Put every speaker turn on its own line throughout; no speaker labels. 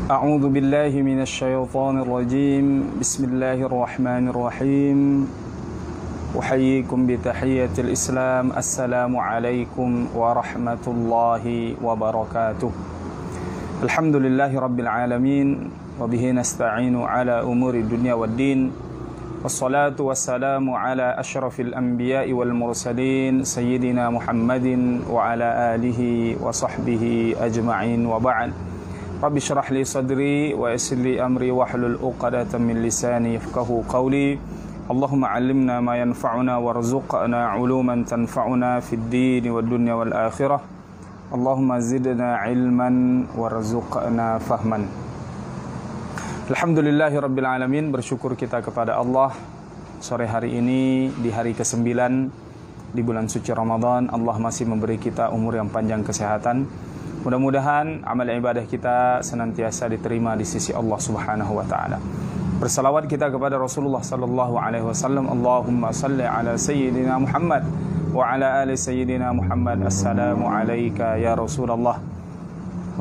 أعوذ بالله من الشيطان الرجيم بسم الله الرحمن الرحيم أحييكم بتحية الإسلام السلام عليكم ورحمة الله وبركاته الحمد لله رب العالمين وبه نستعين على أمور الدنيا والدين والصلاة والسلام على أشرف الأنبياء والمرسلين سيدنا محمد وعلى آله وصحبه أجمعين وبعد رب اشرح لي صدري ويسر لي أمري واحلل عقدة من لساني يفقهوا قولي اللهم علمنا ما ينفعنا وارزقنا علوما تنفعنا في الدين والدنيا والآخرة اللهم زدنا علما وارزقنا فهما. Alhamdulillahi Rabbil Alamin, bersyukur kita kepada Allah. Sore hari ini di hari ke-9 di bulan suci Ramadan, Allah masih memberi kita umur yang panjang, kesehatan. Mudah-mudahan amal ibadah kita senantiasa diterima di sisi Allah Subhanahu wa taala. Bersalawat kita kepada Rasulullah sallallahu alaihi wasallam. Allahumma salli ala sayyidina Muhammad wa ala ali sayyidina Muhammad. Assalamu alayka ya Rasulullah.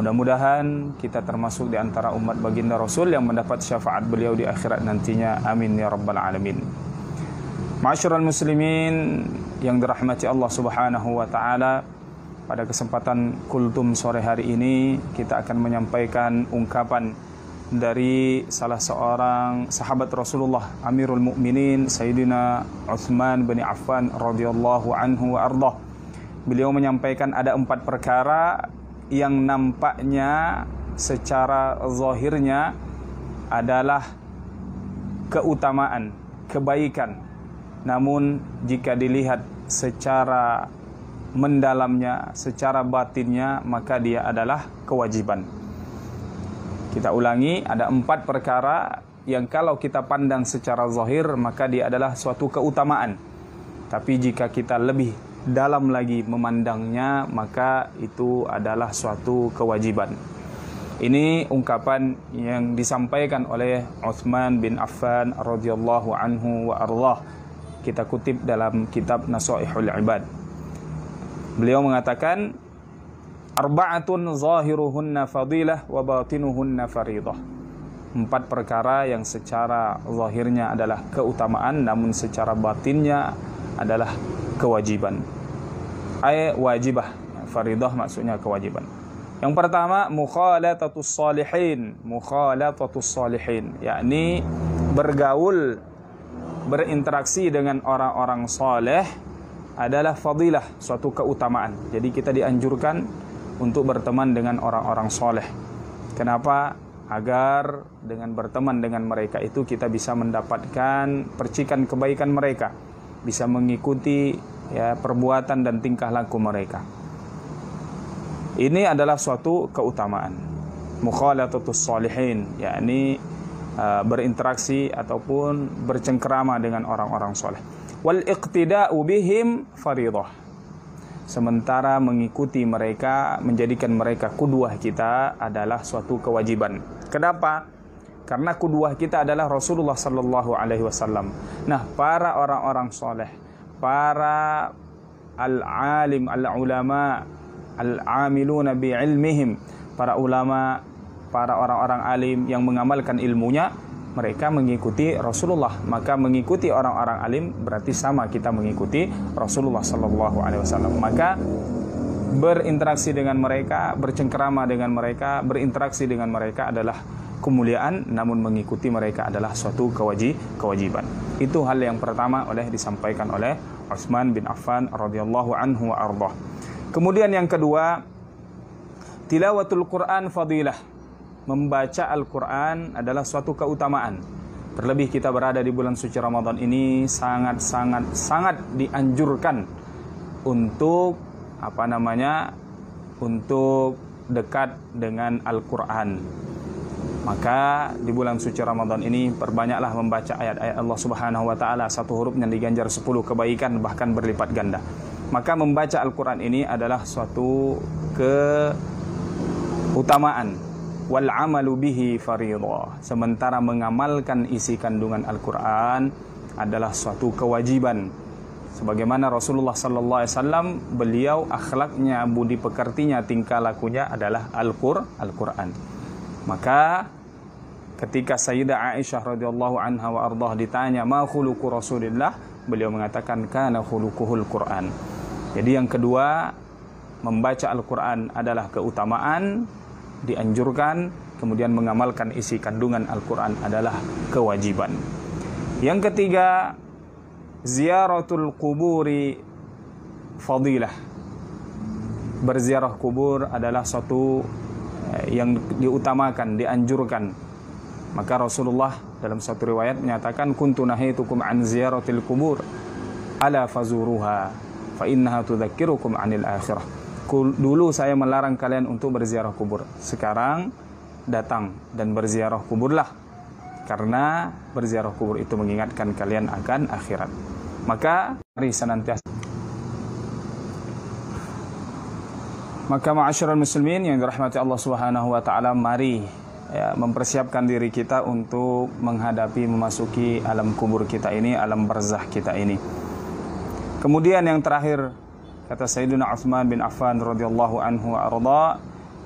Mudah-mudahan kita termasuk di antara umat baginda Rasul yang mendapat syafaat beliau di akhirat nantinya. Amin ya rabbal alamin. Ma'asyiral muslimin yang dirahmati Allah Subhanahu wa taala, pada kesempatan kultum sore hari ini kita akan menyampaikan ungkapan dari salah seorang sahabat Rasulullah, Amirul Mukminin Sayyidina Utsman bin Affan radhiyallahu anhu wa ardah. Beliau menyampaikan ada 4 perkara yang nampaknya secara zahirnya adalah keutamaan, kebaikan. Namun jika dilihat secara mendalamnya, secara batinnya, maka dia adalah kewajiban. Kita ulangi, ada 4 perkara yang kalau kita pandang secara zahir maka dia adalah suatu keutamaan. Tapi jika kita lebih dalam lagi memandangnya, maka itu adalah suatu kewajiban. Ini ungkapan yang disampaikan oleh Utsman bin Affan radhiyallahu anhu wa ardhah. Kita kutip dalam kitab Nasaihul Ibad. Beliau mengatakan, arba'atun zahiruhunna fadilah wa batinuhunna faridah. 4 perkara yang secara zahirnya adalah keutamaan, namun secara batinnya adalah kewajiban. Wajibah, faridah maksudnya kewajiban. Yang pertama, mukhalatatus salihin. Mukhalatatus salihin, yakni bergaul, berinteraksi dengan orang-orang saleh adalah fadilah, suatu keutamaan. Jadi kita dianjurkan untuk berteman dengan orang-orang soleh. Kenapa? Agar dengan berteman dengan mereka itu kita bisa mendapatkan percikan kebaikan mereka, bisa mengikuti perbuatan dan tingkah laku mereka. Ini adalah suatu keutamaan. Mukhalatatus sholihin, yakni berinteraksi ataupun bercengkerama dengan orang-orang soleh. Wal iqtida'u bihim faridah. Sementara mengikuti mereka, menjadikan mereka qudwah kita adalah suatu kewajiban. Kenapa? Karena qudwah kita adalah Rasulullah sallallahu alaihi wasallam. Nah, para orang-orang soleh, para al-alim, al-ulama, al-amiluna bi'ilmihim, para ulama, para orang-orang alim yang mengamalkan ilmunya, mereka mengikuti Rasulullah. Maka mengikuti orang-orang alim berarti sama kita mengikuti Rasulullah sallallahu alaihi wasallam. Maka berinteraksi dengan mereka, bercengkerama dengan mereka, berinteraksi dengan mereka adalah kemuliaan, namun mengikuti mereka adalah suatu kewajiban. Itu hal yang pertama disampaikan oleh Utsman bin Affan radhiyallahu anhu wa ardhah. Kemudian yang kedua, tilawatul Quran fadilah. Membaca Al-Quran adalah suatu keutamaan. Terlebih kita berada di bulan suci Ramadan ini, sangat dianjurkan untuk untuk dekat dengan Al-Quran. Maka di bulan suci Ramadan ini perbanyaklah membaca ayat-ayat Allah Subhanahu wa taala. Satu hurufnya diganjar 10 kebaikan, bahkan berlipat ganda. Maka membaca Al-Quran ini adalah suatu keutamaan. Wal amalu bihi faridah. Sementara mengamalkan isi kandungan Al-Quran adalah suatu kewajiban. Sebagaimana Rasulullah sallallahu alaihi wasallam, beliau akhlaknya, budi pekertinya, tingkah lakunya adalah Al-Quran. Maka ketika Sayyidah Aisyah radhiyallahu anha wa ardhah ditanya ma khuluqu Rasulillah, beliau mengatakan kana khuluquhul Quran. Jadi yang kedua, membaca Al-Quran adalah keutamaan, dianjurkan, kemudian mengamalkan isi kandungan Al-Quran adalah kewajiban. Yang ketiga, ziaratul kuburi fadilah. Berziarah kubur adalah suatu yang diutamakan, dianjurkan. Maka Rasulullah dalam satu riwayat menyatakan kuntu nahitukum an ziyaratil kubur ala fazuruha fa innaha tudzakirukum anil akhirah. Dulu saya melarang kalian untuk berziarah kubur. Sekarang datang dan berziarah kuburlah, karena berziarah kubur itu mengingatkan kalian akan akhirat. Maka mari senantiasa. Maka ma'asyiral muslimin yang dirahmati Allah Subhanahu wa taala, mari mempersiapkan diri kita untuk menghadapi, memasuki alam kubur kita ini, alam barzakh kita ini. Kemudian yang terakhir, kata Sayyidina Utsman bin Affan radhiyallahu anhu wa arda,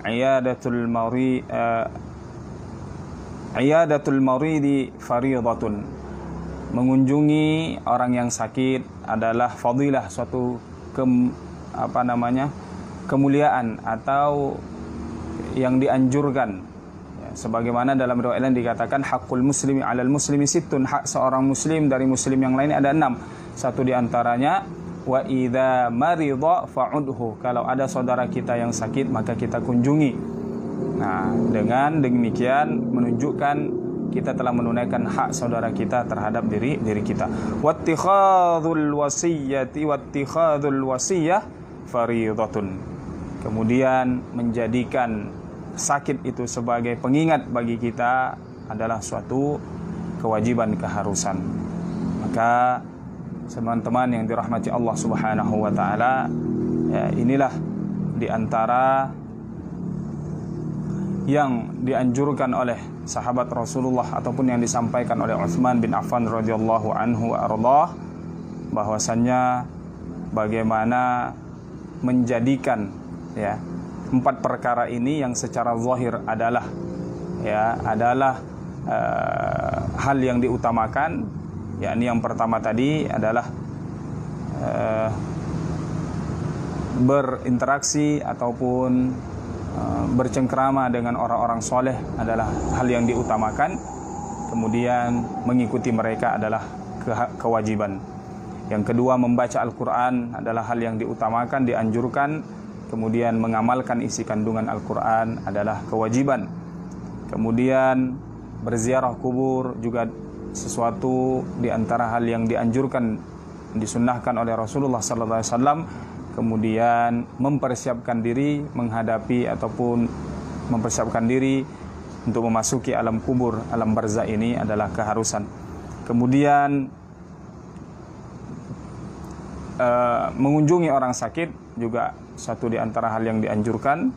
iyadatul maridi fariidatun. Mengunjungi orang yang sakit adalah fadilah, suatu kemuliaan atau yang dianjurkan. Ya, sebagaimana dalam riwayat lain dikatakan haqqul muslimi 'alal muslimi sittun, hak seorang muslim dari muslim yang lain ada 6. Satu di antaranya wa idza marida fa'udhu, kalau ada saudara kita yang sakit maka kita kunjungi. Nah, dengan demikian menunjukkan kita telah menunaikan hak saudara kita terhadap diri kita. Wattikhadul wasiyyah fariidatun. Kemudian menjadikan sakit itu sebagai pengingat bagi kita adalah suatu kewajiban, keharusan. Maka teman-teman yang dirahmati Allah Subhanahu wa taala, ya, inilah di antara yang dianjurkan oleh sahabat Rasulullah ataupun yang disampaikan oleh Utsman bin Affan radhiyallahu anhu wa ardhah, bahwasannya bagaimana menjadikan, ya, 4 perkara ini yang secara zahir adalah hal yang diutamakan. Yakni yang pertama tadi adalah berinteraksi ataupun bercengkrama dengan orang-orang soleh adalah hal yang diutamakan. Kemudian mengikuti mereka adalah kewajiban. Yang kedua, membaca Al-Quran adalah hal yang diutamakan, dianjurkan. Kemudian mengamalkan isi kandungan Al-Quran adalah kewajiban. Kemudian berziarah kubur juga sesuatu di antara hal yang dianjurkan, disunnahkan oleh Rasulullah SAW. Kemudian mempersiapkan diri menghadapi ataupun mempersiapkan diri untuk memasuki alam kubur, alam barzakh ini adalah keharusan. Kemudian mengunjungi orang sakit juga satu di antara hal yang dianjurkan.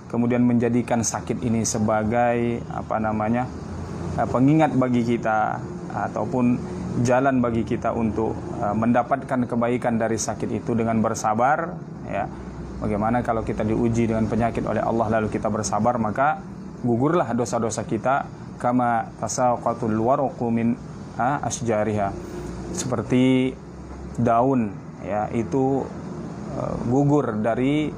Kemudian menjadikan sakit ini sebagai pengingat bagi kita ataupun jalan bagi kita untuk mendapatkan kebaikan dari sakit itu dengan bersabar, ya. Bagaimana kalau kita diuji dengan penyakit oleh Allah lalu kita bersabar, maka gugurlah dosa-dosa kita, kama tasaqatul waraqu min asjariha, seperti daun, ya, itu gugur dari